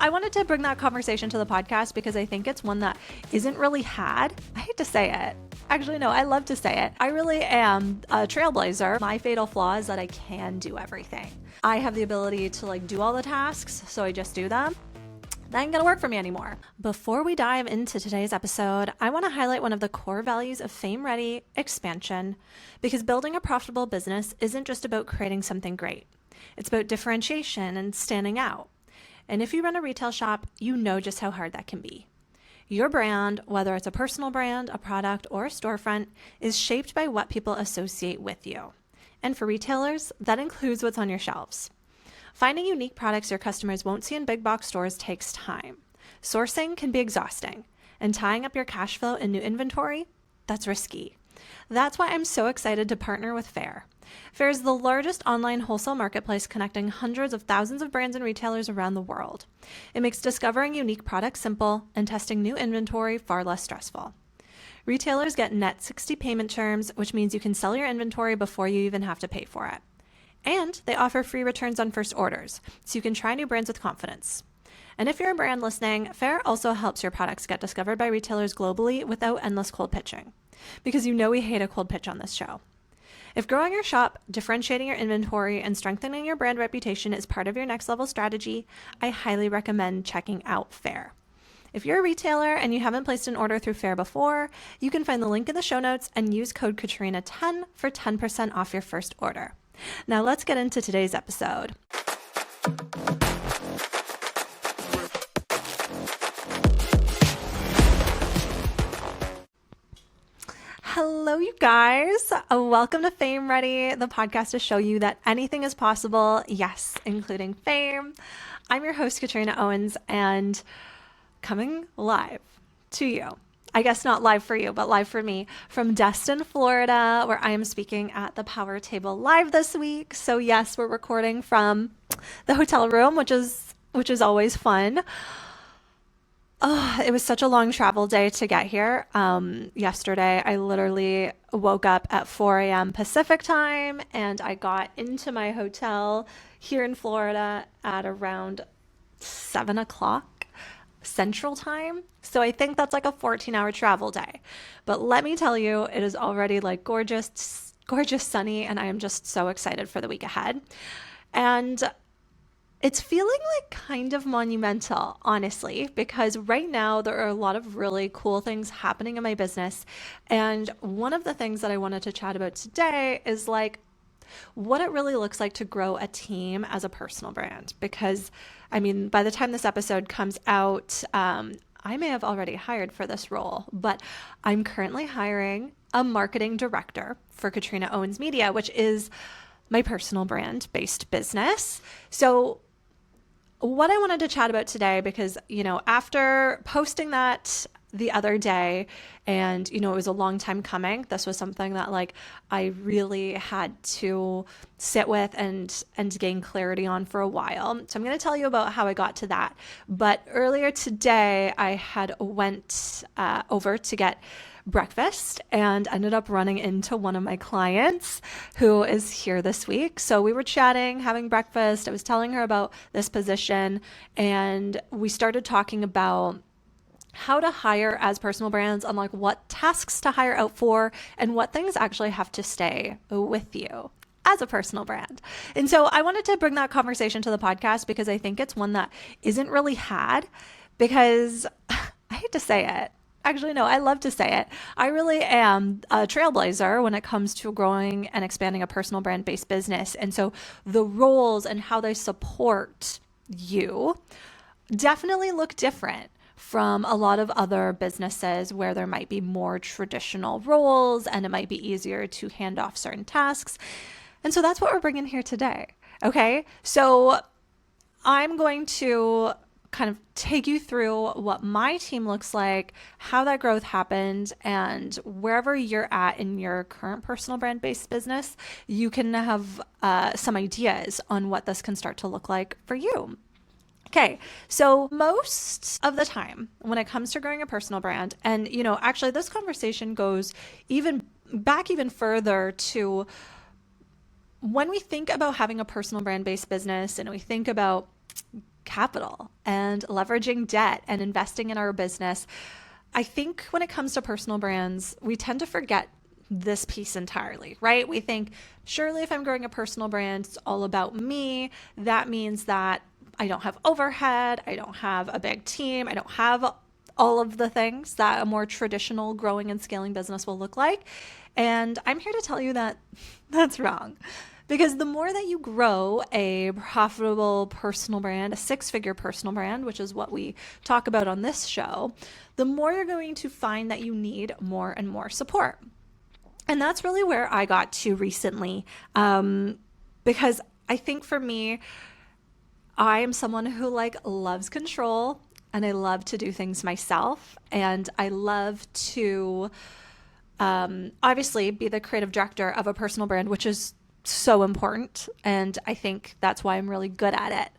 I wanted to bring that conversation to the podcast because I think it's one that isn't really had. I hate to say it. Actually, no, I love to say it. I really am a trailblazer. My fatal flaw is that I can do everything. I have the ability to do all the tasks, so I just do them. That ain't gonna work for me anymore. Before we dive into today's episode, I want to highlight one of the core values of Fame Ready: expansion, because building a profitable business isn't just about creating something great. It's about differentiation and standing out. And if you run a retail shop, you know just how hard that can be. Your brand, whether it's a personal brand, a product, or a storefront, is shaped by what people associate with you. And for retailers, that includes what's on your shelves. Finding unique products your customers won't see in big box stores takes time. Sourcing can be exhausting, and tying up your cash flow in new inventory, that's risky. That's why I'm so excited to partner with Faire. Faire is the largest online wholesale marketplace connecting hundreds of thousands of brands and retailers around the world. It makes discovering unique products simple and testing new inventory far less stressful. Retailers get net 60 payment terms, which means you can sell your inventory before you even have to pay for it. And they offer free returns on first orders, so you can try new brands with confidence. And if you're a brand listening, Faire also helps your products get discovered by retailers globally without endless cold pitching. Because you know we hate a cold pitch on this show. If growing your shop, differentiating your inventory, and strengthening your brand reputation is part of your next level strategy, I highly recommend checking out Faire. If you're a retailer and you haven't placed an order through Faire before, you can find the link in the show notes and use code Katrina10 for 10% off your first order. Now let's get into today's episode. Hello, you guys. Welcome to Fame Ready, the podcast to show you that anything is possible. Yes, including fame. I'm your host, Katrina Owens, and coming live to you. I guess not live for you, but live for me from Destin, Florida, where I am speaking at the Power Table Live this week. So yes, we're recording from the hotel room, which is always fun. Oh, it was such a long travel day to get here. Yesterday, I literally woke up at 4 a.m. Pacific time, and I got into my hotel here in Florida at around 7 o'clock Central Time. So I think that's like a 14-hour travel day. But let me tell you, it is already gorgeous, gorgeous sunny, and I am just so excited for the week ahead. And it's feeling kind of monumental, honestly, because right now there are a lot of really cool things happening in my business. And one of the things that I wanted to chat about today is what it really looks like to grow a team as a personal brand. Because, by the time this episode comes out, I may have already hired for this role, but I'm currently hiring a marketing director for Katrina Owens Media, which is my personal brand-based business. So what I wanted to chat about today, because, after posting that the other day, and, it was a long time coming, this was something that I really had to sit with and gain clarity on for a while. So I'm going to tell you about how I got to that. But earlier today, I had went over to get breakfast and ended up running into one of my clients who is here this week. So we were chatting, having breakfast. I was telling her about this position, and we started talking about how to hire as personal brands and what tasks to hire out for and what things actually have to stay with you as a personal brand. And so I wanted to bring that conversation to the podcast because I think it's one that isn't really had, because I hate to say it. Actually, no, I love to say it. I really am a trailblazer when it comes to growing and expanding a personal brand-based business. And so the roles and how they support you definitely look different from a lot of other businesses where there might be more traditional roles and it might be easier to hand off certain tasks. And so that's what we're bringing here today. Okay, so I'm going to kind of take you through what my team looks like, how that growth happened, and wherever you're at in your current personal brand-based business, you can have some ideas on what this can start to look like for you. Okay, so most of the time when it comes to growing a personal brand, and actually this conversation goes even further to when we think about having a personal brand-based business and we think about capital and leveraging debt and investing in our business. I think when it comes to personal brands, we tend to forget this piece entirely, right? We think, surely if I'm growing a personal brand, it's all about me. That means that I don't have overhead, I don't have a big team, I don't have all of the things that a more traditional growing and scaling business will look like. And I'm here to tell you that that's wrong. Because the more that you grow a profitable personal brand, a six-figure personal brand, which is what we talk about on this show, the more you're going to find that you need more and more support. And that's really where I got to recently, because I think for me, I am someone who loves control, and I love to do things myself, and I love to obviously be the creative director of a personal brand, which is so important, and I think that's why I'm really good at it.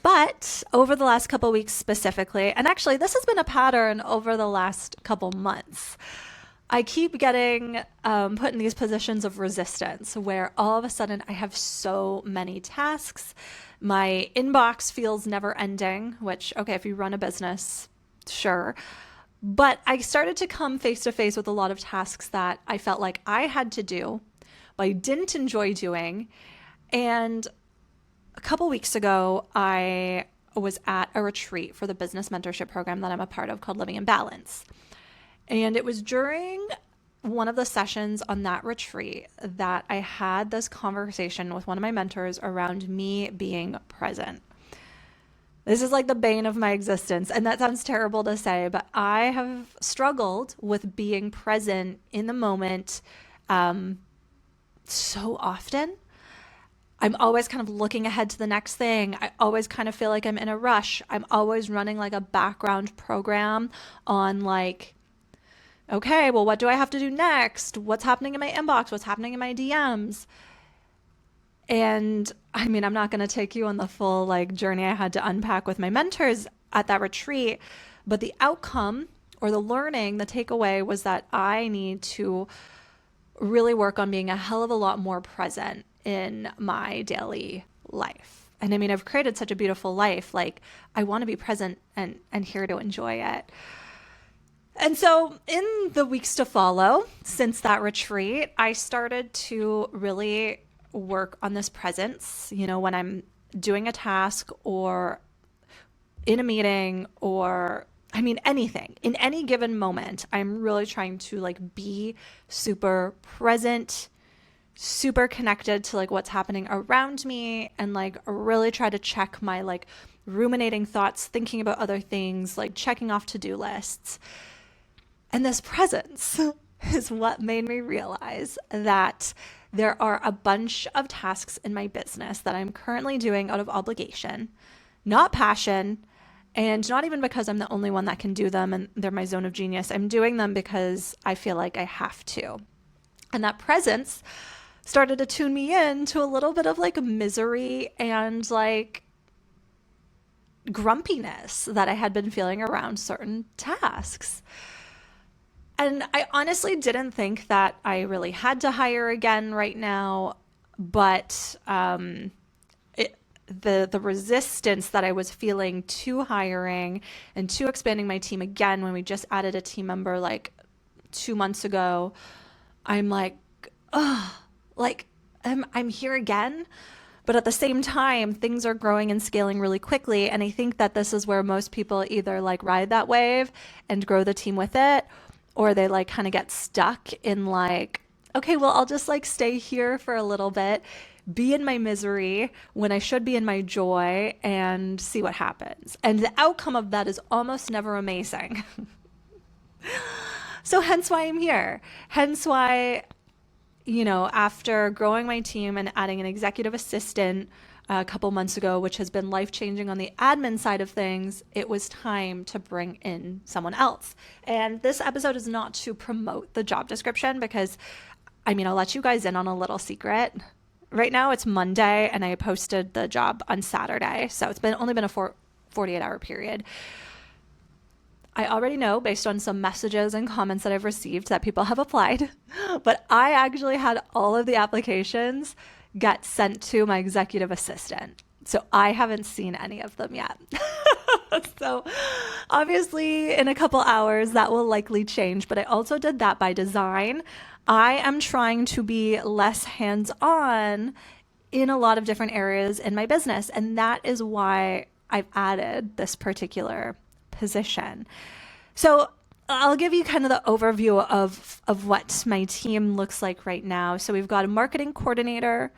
But over the last couple of weeks specifically, and actually this has been a pattern over the last couple months, I keep getting put in these positions of resistance where all of a sudden I have so many tasks. My inbox feels never ending, which, okay, if you run a business, sure. But I started to come face to face with a lot of tasks that I felt like I had to do, but I didn't enjoy doing. And a couple weeks ago, I was at a retreat for the business mentorship program that I'm a part of called Living in Balance. And it was during one of the sessions on that retreat that I had this conversation with one of my mentors around me being present. This is like the bane of my existence. And that sounds terrible to say, but I have struggled with being present in the moment so often. I'm always kind of looking ahead to the next thing. I always kind of feel like I'm in a rush. I'm always running like a background program on okay, well, what do I have to do next? What's happening in my inbox? What's happening in my DMs? And I mean, I'm not going to take you on the full journey I had to unpack with my mentors at that retreat, but the outcome or the learning, the takeaway was that I need to really work on being a hell of a lot more present in my daily life. And I mean, I've created such a beautiful life. I want to be present and here to enjoy it. And so in the weeks to follow, since that retreat, I started to really work on this presence, when I'm doing a task or in a meeting or, anything. In any given moment, I'm really trying to be super present, super connected to what's happening around me, and really try to check my ruminating thoughts, thinking about other things, checking off to-do lists. And this presence is what made me realize that there are a bunch of tasks in my business that I'm currently doing out of obligation, not passion, and not even because I'm the only one that can do them and they're my zone of genius. I'm doing them because I feel like I have to. And that presence started to tune me in to a little bit of misery and grumpiness that I had been feeling around certain tasks. And I honestly didn't think that I really had to hire again right now, but the resistance that I was feeling to hiring and to expanding my team again when we just added a team member 2 months ago, I'm I'm here again. But at the same time, things are growing and scaling really quickly. And I think that this is where most people either ride that wave and grow the team with it, or they kind of get stuck in okay, well, I'll just stay here for a little bit, be in my misery when I should be in my joy, and see what happens. And the outcome of that is almost never amazing. So hence why I'm here. Hence why, after growing my team and adding an executive assistant a couple months ago, which has been life-changing on the admin side of things, it was time to bring in someone else. And this episode is not to promote the job description because, I'll let you guys in on a little secret. Right now it's Monday and I posted the job on Saturday. So it's only been a 48-hour period. I already know based on some messages and comments that I've received that people have applied, but I actually had all of the applications get sent to my executive assistant. So I haven't seen any of them yet. So obviously in a couple hours that will likely change, but I also did that by design. I am trying to be less hands-on in a lot of different areas in my business, and that is why I've added this particular position. So I'll give you kind of the overview of what my team looks like right now. So we've got a marketing coordinator,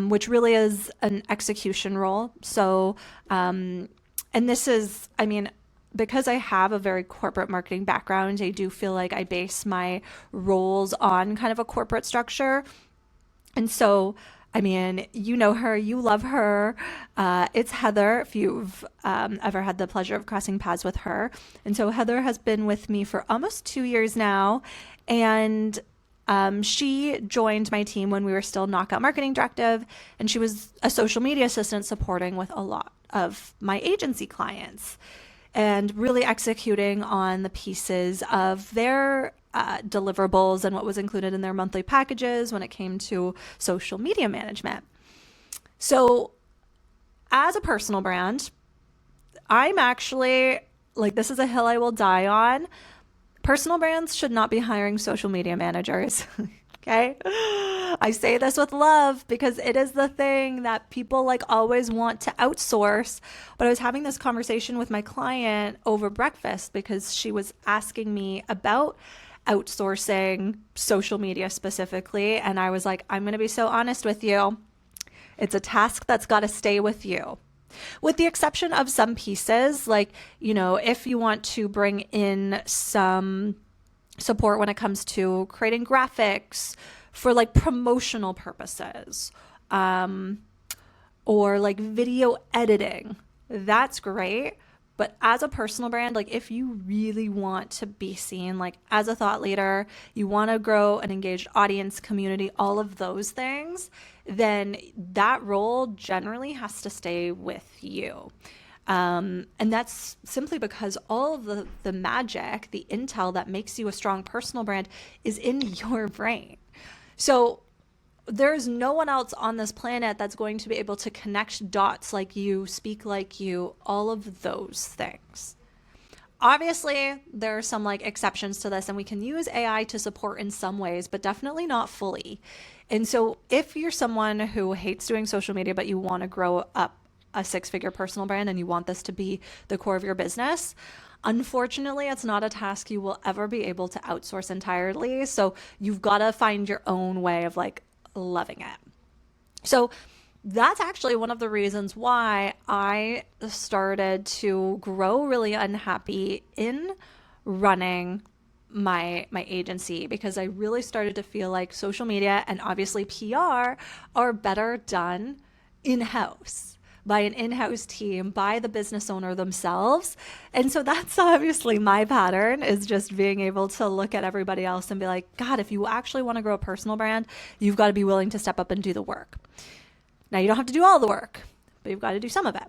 which really is an execution role. So, and this is, I mean, because I have a very corporate marketing background, I do feel like I base my roles on kind of a corporate structure. And so, I mean, you know her, you love her. It's Heather, if you've ever had the pleasure of crossing paths with her. And so Heather has been with me for almost 2 years now. And she joined my team when we were still Knockout Marketing Directive, and she was a social media assistant supporting with a lot of my agency clients and really executing on the pieces of their deliverables and what was included in their monthly packages when it came to social media management. So as a personal brand, I'm actually like, this is a hill I will die on. Personal brands should not be hiring social media managers. Okay. I say this with love because it is the thing that people like always want to outsource. But I was having this conversation with my client over breakfast because she was asking me about outsourcing social media specifically. And I was like, I'm going to be so honest with you. It's a task that's got to stay with you. With the exception of some pieces, like, you know, if you want to bring in some support when it comes to creating graphics for like promotional purposes, or like video editing, that's great. But as a personal brand, like if you really want to be seen, like as a thought leader, you want to grow an engaged audience, community, all of those things, then that role generally has to stay with you. And that's simply because all of the magic, the intel that makes you a strong personal brand is in your brain. So there's no one else on this planet that's going to be able to connect dots like you, speak like you, all of those things. Obviously, there are some like exceptions to this, and we can use AI to support in some ways, but definitely not fully. And so if you're someone who hates doing social media, but you want to grow up a six-figure personal brand and you want this to be the core of your business, unfortunately, it's not a task you will ever be able to outsource entirely. So you've got to find your own way of like loving it. So that's actually one of the reasons why I started to grow really unhappy in running my agency, because I really started to feel like social media and obviously PR are better done in-house by an in-house team, by the business owner themselves. And so that's obviously my pattern, is just being able to look at everybody else and be like, God, if you actually want to grow a personal brand, you've got to be willing to step up and do the work. Now, you don't have to do all the work, but you've got to do some of it.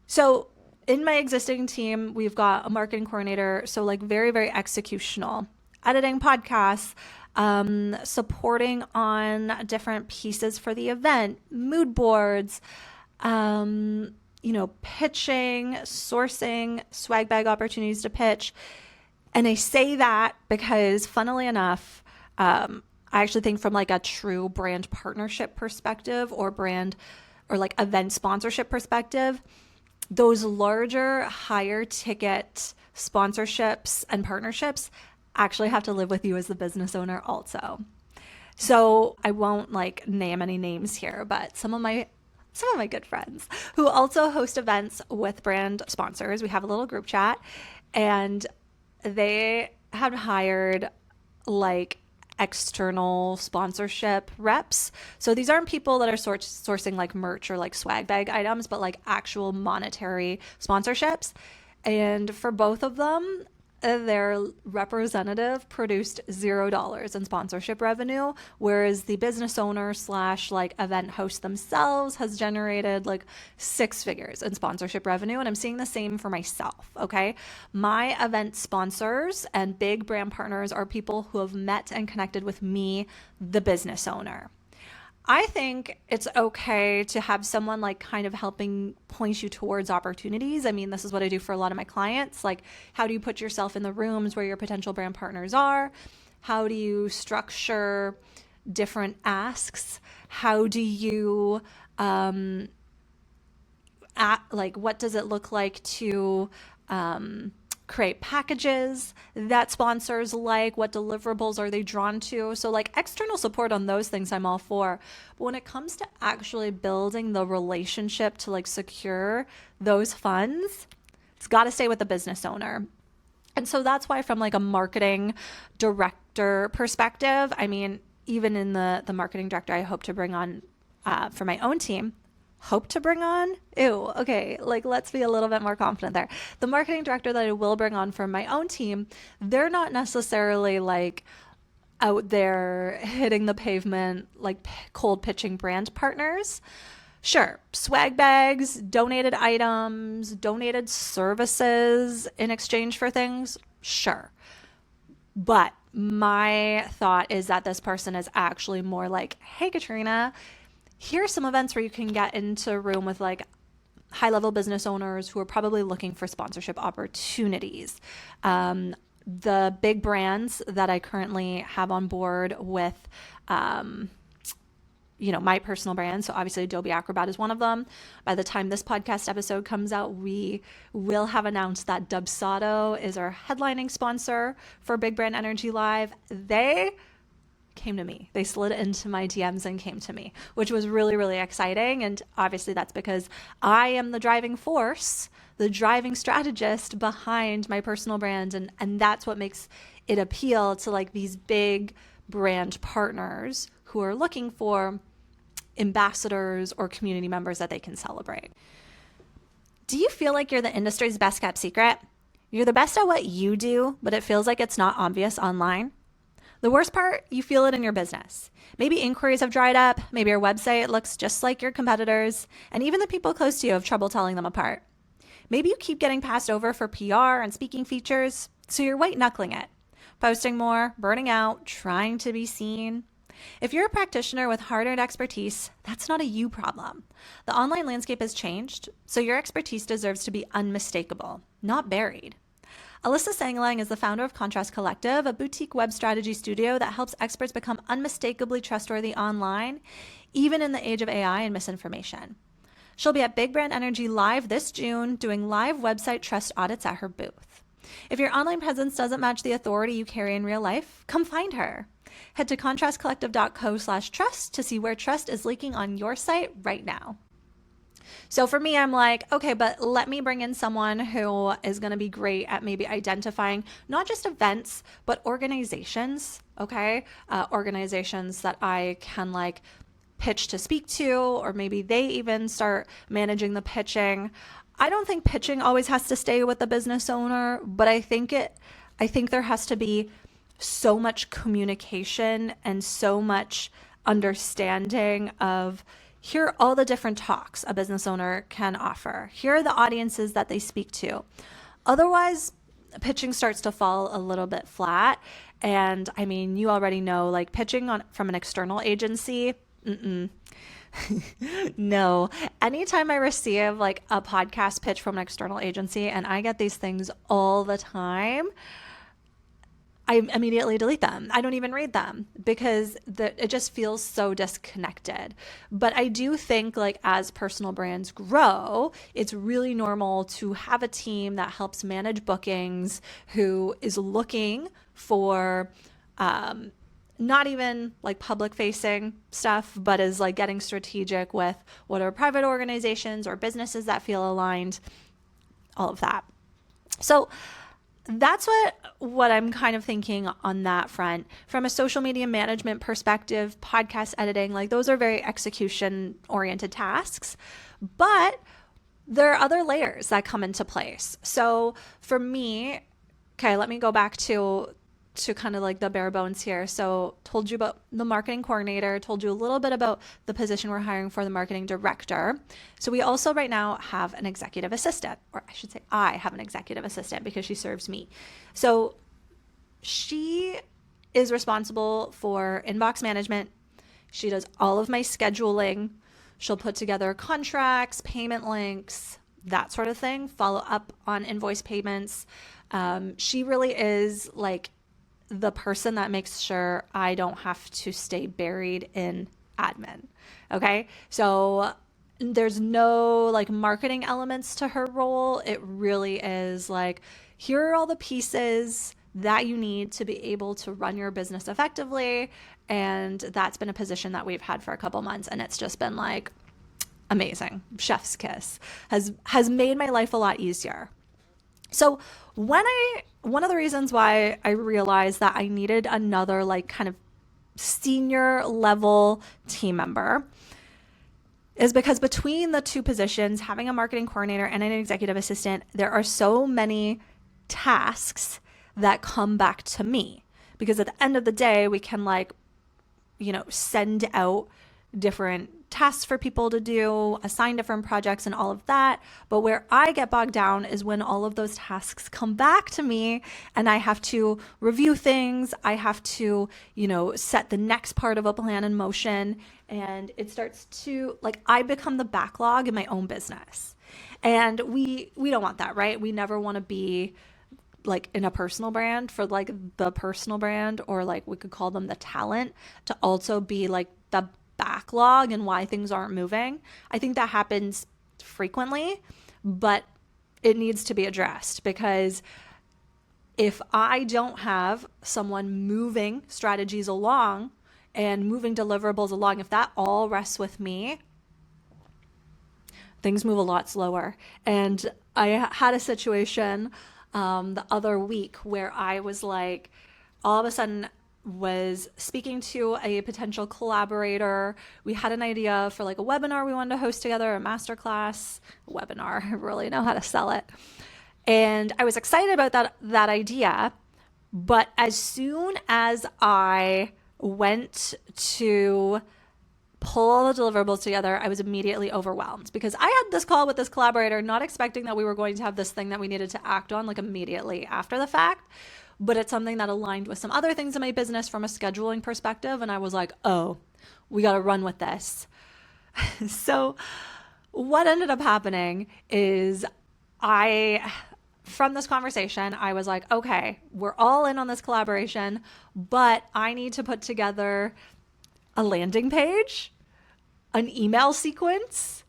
So in my existing team, we've got a marketing coordinator. So like very, very executional, editing podcasts, supporting on different pieces for the event, mood boards, pitching, sourcing, swag bag opportunities to pitch. And I say that because, funnily enough, I actually think from like a true brand partnership perspective or brand or like event sponsorship perspective, those larger, higher ticket sponsorships and partnerships actually have to live with you as the business owner also. So I won't like name any names here, but some of my good friends who also host events with brand sponsors, we have a little group chat, and they have hired like external sponsorship reps. So these aren't people that are sourcing like merch or like swag bag items, but like actual monetary sponsorships. And for both of them, their representative produced $0 in sponsorship revenue, whereas the business owner / like event host themselves has generated like 6 figures in sponsorship revenue. And I'm seeing the same for myself. Okay. My event sponsors and big brand partners are people who have met and connected with me, the business owner. I think it's okay to have someone like kind of helping point you towards opportunities. I mean, this is what I do for a lot of my clients. Like, how do you put yourself in the rooms where your potential brand partners are? How do you structure different asks? How do you, what does it look like to, create packages that sponsors like? What deliverables are they drawn to? So like external support on those things I'm all for. But when it comes to actually building the relationship to like secure those funds, it's got to stay with the business owner. And so that's why from like a marketing director perspective, I mean, even in the marketing director I hope to bring on for my own team, hope to bring on? Ew, okay, like let's be a little bit more confident there. The marketing director that I will bring on for my own team, they're not necessarily like out there hitting the pavement, like cold pitching brand partners. Sure, swag bags, donated items, donated services in exchange for things, sure. But my thought is that this person is actually more like, hey, Katrina, here are some events where you can get into a room with like high level business owners who are probably looking for sponsorship opportunities. The big brands that I currently have on board with, my personal brand. So obviously Adobe Acrobat is one of them. By the time this podcast episode comes out, we will have announced that Dubsado is our headlining sponsor for Big Brand Energy Live. They came to me. They slid into my DMs and came to me, which was really, really exciting. And obviously that's because I am the driving force, the driving strategist behind my personal brand. And that's what makes it appeal to like these big brand partners who are looking for ambassadors or community members that they can celebrate. Do you feel like you're the industry's best kept secret? You're the best at what you do, but it feels like it's not obvious online? The worst part, you feel it in your business. Maybe inquiries have dried up, maybe your website looks just like your competitors, and even the people close to you have trouble telling them apart. Maybe you keep getting passed over for PR and speaking features, so you're white knuckling it, posting more, burning out, trying to be seen. If you're a practitioner with hard-earned expertise, that's not a you problem. The online landscape has changed, so your expertise deserves to be unmistakable, not buried. Alyssa Sanglang is the founder of Contrast Collective, a boutique web strategy studio that helps experts become unmistakably trustworthy online, even in the age of AI and misinformation. She'll be at Big Brand Energy Live this June, doing live website trust audits at her booth. If your online presence doesn't match the authority you carry in real life, come find her. Head to contrastcollective.co/trust to see where trust is leaking on your site right now. So for me, I'm like, okay, but let me bring in someone who is going to be great at maybe identifying not just events, but organizations, okay? Organizations that I can like pitch to speak to, or maybe they even start managing the pitching. I don't think pitching always has to stay with the business owner, but I think there has to be so much communication and so much understanding of here are all the different talks a business owner can offer. Here are the audiences that they speak to. Otherwise, pitching starts to fall a little bit flat. And I mean, you already know, like pitching from an external agency, no. Anytime I receive like a podcast pitch from an external agency, and I get these things all the time, I immediately delete them. I don't even read them because it just feels so disconnected. But I do think like as personal brands grow, it's really normal to have a team that helps manage bookings, who is looking for not even like public facing stuff, but is like getting strategic with what are private organizations or businesses that feel aligned, all of that. So that's what I'm kind of thinking on that front. From a social media management perspective, podcast editing, like those are very execution oriented tasks, but there are other layers that come into place. So for me, okay, let me go back to kind of like the bare bones here. So told you about the marketing coordinator, told you a little bit about the position we're hiring for the marketing director. So we also right now have an executive assistant, or I should say I have an executive assistant because she serves me. So she is responsible for inbox management, She does all of my scheduling. She'll put together contracts, payment links, that sort of thing, follow up on invoice payments. She really is like the person that makes sure I don't have to stay buried in admin. Okay. So there's no like marketing elements to her role. It really is like, here are all the pieces that you need to be able to run your business effectively. And that's been a position that we've had for a couple months. And it's just been like amazing. Chef's kiss. Has made my life a lot easier. So one of the reasons why I realized that I needed another like kind of senior level team member is because between the two positions, having a marketing coordinator and an executive assistant, there are so many tasks that come back to me. Because at the end of the day, we can like, send out different tasks for people to do, assign different projects and all of that. But where I get bogged down is when all of those tasks come back to me and I have to review things. I have to, set the next part of a plan in motion. And it starts to like, I become the backlog in my own business. And we don't want that, right? We never want to be like in a personal brand for like the personal brand, or like we could call them the talent, to also be like the backlog and why things aren't moving. I think that happens frequently, but it needs to be addressed, because if I don't have someone moving strategies along and moving deliverables along, if that all rests with me, things move a lot slower. And I had a situation the other week where I was like, all of a sudden was speaking to a potential collaborator. We had an idea for like a webinar we wanted to host together, a masterclass, webinar. I really know how to sell it. And I was excited about that idea. But as soon as I went to pull all the deliverables together, I was immediately overwhelmed, because I had this call with this collaborator, not expecting that we were going to have this thing that we needed to act on like immediately after the fact. But it's something that aligned with some other things in my business from a scheduling perspective. And I was like, oh, we got to run with this. So what ended up happening is from this conversation, I was like, okay, we're all in on this collaboration, but I need to put together a landing page, an email sequence,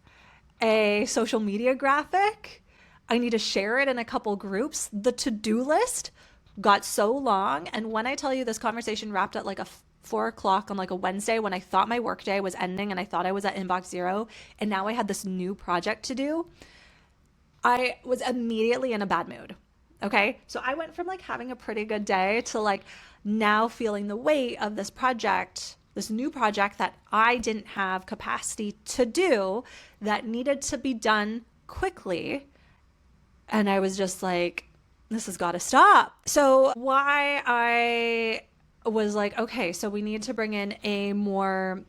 a social media graphic. I need to share it in a couple groups. The to-do list got so long. And when I tell you this conversation wrapped at like 4 o'clock on like a Wednesday, when I thought my workday was ending and I thought I was at inbox zero, and now I had this new project to do, I was immediately in a bad mood. Okay. So I went from like having a pretty good day to like now feeling the weight of this project, this new project that I didn't have capacity to do, that needed to be done quickly. And I was just like, this has got to stop. So why I was like, okay, so we need to bring in a more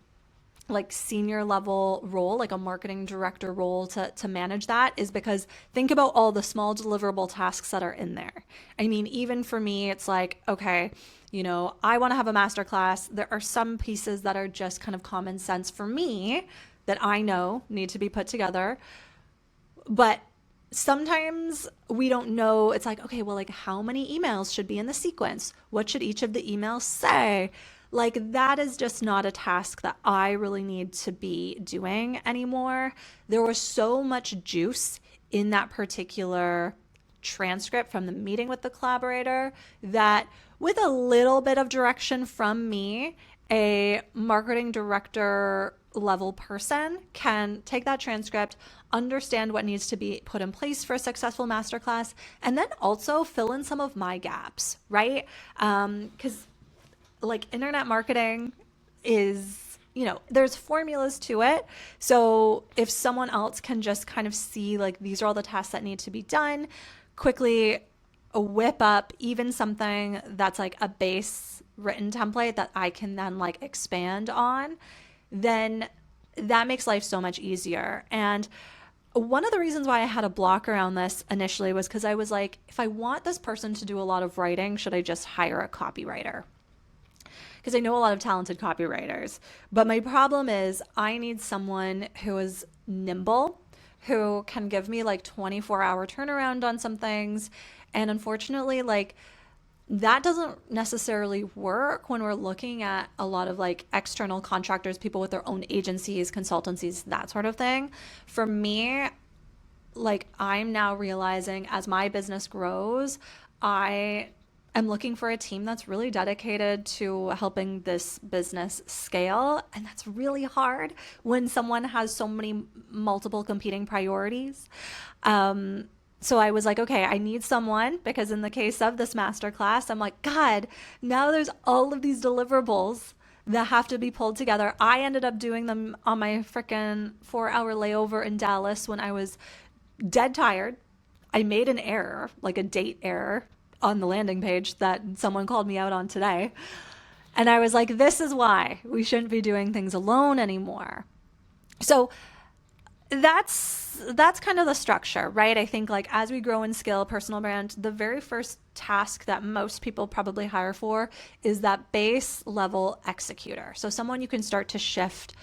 like senior level role, like a marketing director role to manage that, is because think about all the small deliverable tasks that are in there. I mean, even for me, it's like, okay, I want to have a masterclass. There are some pieces that are just kind of common sense for me that I know need to be put together. But sometimes we don't know. It's like, okay, well, like how many emails should be in the sequence? What should each of the emails say? Like that is just not a task that I really need to be doing anymore. There was so much juice in that particular transcript from the meeting with the collaborator that with a little bit of direction from me, a marketing director level person can take that transcript, understand what needs to be put in place for a successful masterclass, and then also fill in some of my gaps, right? Because like internet marketing is, there's formulas to it. So if someone else can just kind of see like these are all the tasks that need to be done, quickly whip up even something that's like a base written template that I can then like expand on, then that makes life so much easier. And one of the reasons why I had a block around this initially was because I was like, if I want this person to do a lot of writing, should I just hire a copywriter? because I know a lot of talented copywriters. But my problem is I need someone who is nimble, who can give me like 24-hour turnaround on some things. And unfortunately, like that doesn't necessarily work when we're looking at a lot of like external contractors, people with their own agencies, consultancies, that sort of thing. For me, like I'm now realizing as my business grows, I am looking for a team that's really dedicated to helping this business scale. And that's really hard when someone has so many multiple competing priorities. So I was like, okay, I need someone, because in the case of this masterclass, I'm like, God, now there's all of these deliverables that have to be pulled together. I ended up doing them on my freaking 4-hour layover in Dallas when I was dead tired. I made an error, like a date error on the landing page that someone called me out on today. And I was like, this is why we shouldn't be doing things alone anymore. So that's kind of the structure, right? I think like as we grow and scale personal brand, the very first task that most people probably hire for is that base level executor. So someone you can start to shift,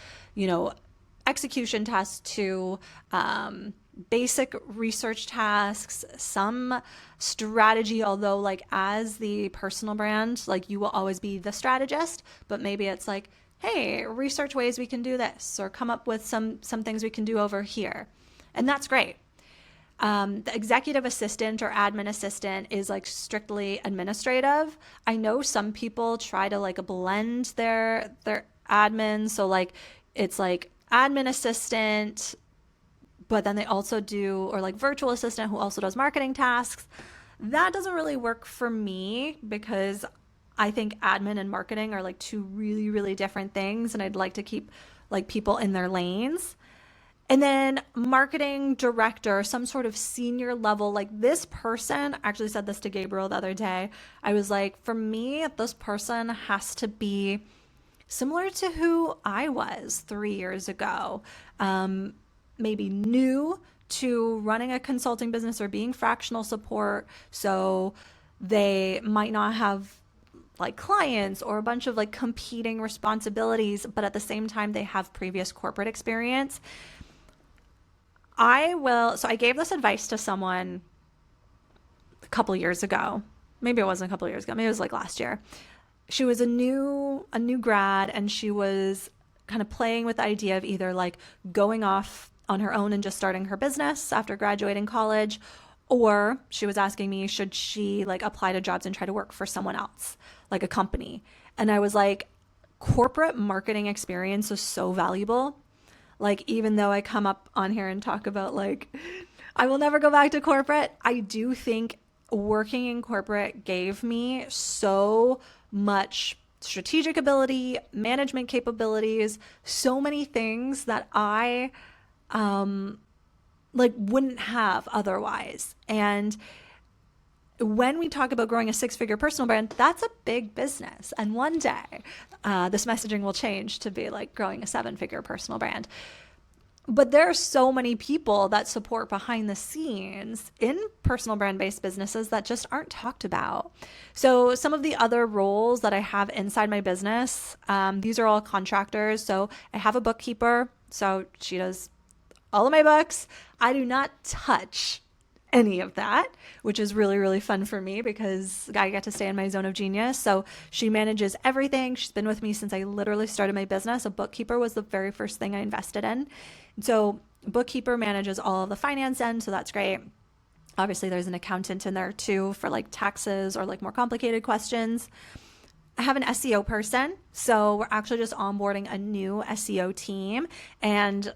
execution tasks to basic research tasks, some strategy, although like as the personal brand, like you will always be the strategist, but maybe it's like, hey, research ways we can do this, or come up with some things we can do over here. And that's great. The executive assistant or admin assistant is like strictly administrative. I know some people try to like blend their admin. So like it's like admin assistant, but then they also do, or like virtual assistant who also does marketing tasks. That doesn't really work for me because I think admin and marketing are like two really, really different things. And I'd like to keep like people in their lanes. And then marketing director, some sort of senior level, like this person, I actually said this to Gabriel the other day. I was like, for me, this person has to be similar to who I was 3 years ago. Maybe new to running a consulting business or being fractional support. So they might not have like clients or a bunch of like competing responsibilities, but at the same time, they have previous corporate experience. So I gave this advice to someone a couple years ago. Maybe it wasn't a couple years ago. Maybe it was like last year. She was a new grad, and she was kind of playing with the idea of either like going off on her own and just starting her business after graduating college, or she was asking me, should she like apply to jobs and try to work for someone else, like a company? And I was like, corporate marketing experience is so valuable. Like, even though I come up on here and talk about like, I will never go back to corporate, I do think working in corporate gave me so much strategic ability, management capabilities, so many things that I like wouldn't have otherwise. And when we talk about growing a 6-figure personal brand, that's a big business. And one day this messaging will change to be like growing a 7-figure personal brand. But there are so many people that support behind the scenes in personal brand-based businesses that just aren't talked about. So some of the other roles that I have inside my business, these are all contractors. So I have a bookkeeper. So she does all of my books. I do not touch any of that, which is really, really fun for me because I get to stay in my zone of genius. So she manages everything. She's been with me since I literally started my business. A bookkeeper was the very first thing I invested in. So bookkeeper manages all of the finance end. So that's great. Obviously, there's an accountant in there too for like taxes or like more complicated questions. I have an SEO person. So we're actually just onboarding a new SEO team. And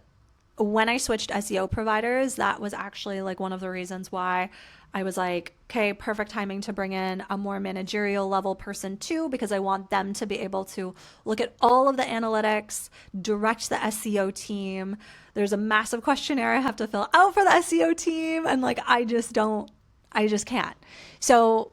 when I switched SEO providers, that was actually like one of the reasons why I was like, okay, perfect timing to bring in a more managerial level person too, because I want them to be able to look at all of the analytics, direct the SEO team. There's a massive questionnaire I have to fill out for the SEO team. And like, I just can't. So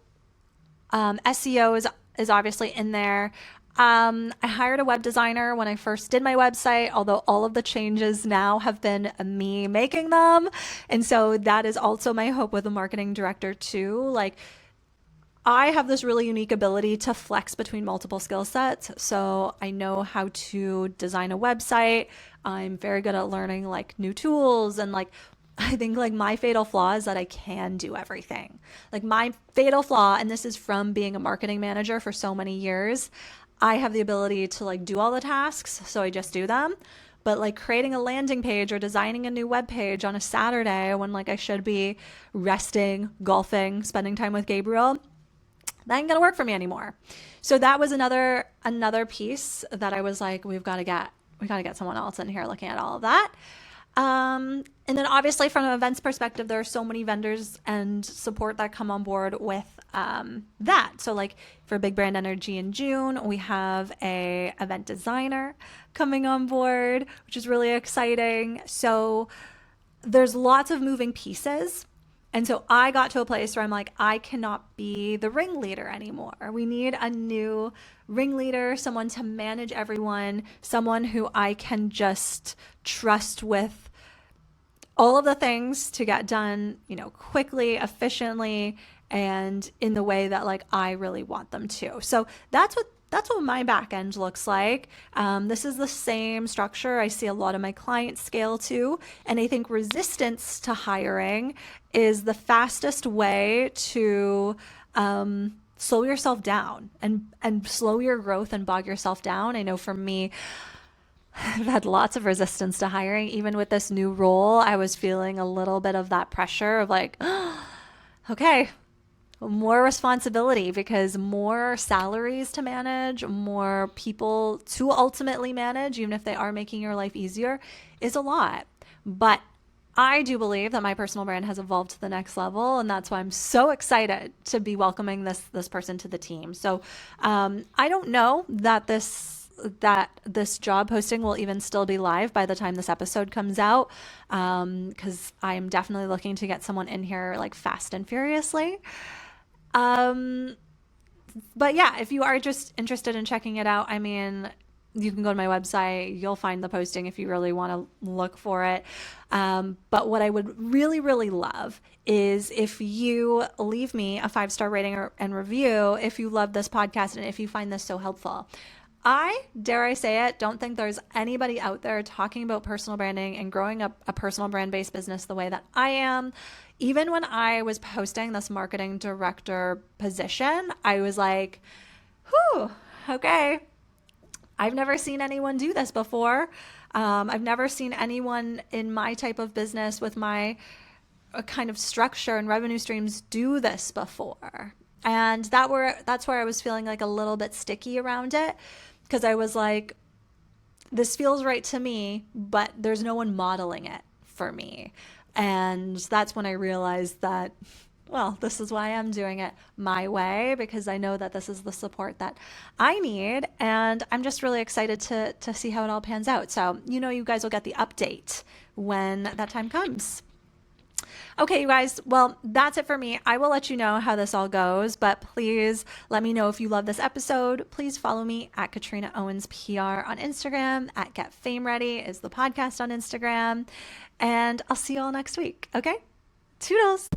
SEO is obviously in there. I hired a web designer when I first did my website, although all of the changes now have been me making them. And so that is also my hope with a marketing director too. Like, I have this really unique ability to flex between multiple skill sets. So I know how to design a website. I'm very good at learning like new tools, and like I think like my fatal flaw is that I can do everything. Like my fatal flaw, and this is from being a marketing manager for so many years, I have the ability to like do all the tasks, so I just do them. But like creating a landing page or designing a new web page on a Saturday when like I should be resting, golfing, spending time with Gabriel, that ain't gonna work for me anymore. So that was another piece that I was like, we gotta get someone else in here looking at all of that. And then obviously from an events perspective, there are so many vendors and support that come on board with that. So like for Big Brand Energy in June, we have a event designer coming on board, which is really exciting. So there's lots of moving pieces. And so I got to a place where I'm like, I cannot be the ringleader anymore. We need a new ringleader, someone to manage everyone, someone who I can just trust with all of the things to get done, quickly, efficiently, and in the way that like I really want them to. So that's what my back end looks like. This is the same structure I see a lot of my clients scale to. And I think resistance to hiring is the fastest way to slow yourself down and slow your growth and bog yourself down. I know for me, I've had lots of resistance to hiring. Even with this new role, I was feeling a little bit of that pressure of like, okay, more responsibility, because more salaries to manage, more people to ultimately manage, even if they are making your life easier, is a lot. But I do believe that my personal brand has evolved to the next level, and that's why I'm so excited to be welcoming this person to the team. So I don't know that this job posting will even still be live by the time this episode comes out, because I'm definitely looking to get someone in here like fast and furiously. But yeah, if you are just interested in checking it out, I mean, you can go to my website. You'll find the posting if you really want to look for it. But what I would really, really love is if you leave me a 5-star rating and review if you love this podcast and if you find this so helpful. I, dare I say it, don't think there's anybody out there talking about personal branding and growing up a personal brand-based business the way that I am. Even when I was posting this marketing director position, I was like, whew, okay. I've never seen anyone do this before. I've never seen anyone in my type of business with my kind of structure and revenue streams do this before. And that's where I was feeling like a little bit sticky around it, because I was like, this feels right to me, but there's no one modeling it for me. And that's when I realized that, well, this is why I'm doing it my way, because I know that this is the support that I need. And I'm just really excited to see how it all pans out. So, you guys will get the update when that time comes. Okay, you guys, well, that's it for me. I will let you know how this all goes, but please let me know if you love this episode. Please follow me at Katrina Owens PR on Instagram, at Get Fame Ready is the podcast on Instagram, and I'll see you all next week. Okay? Toodles.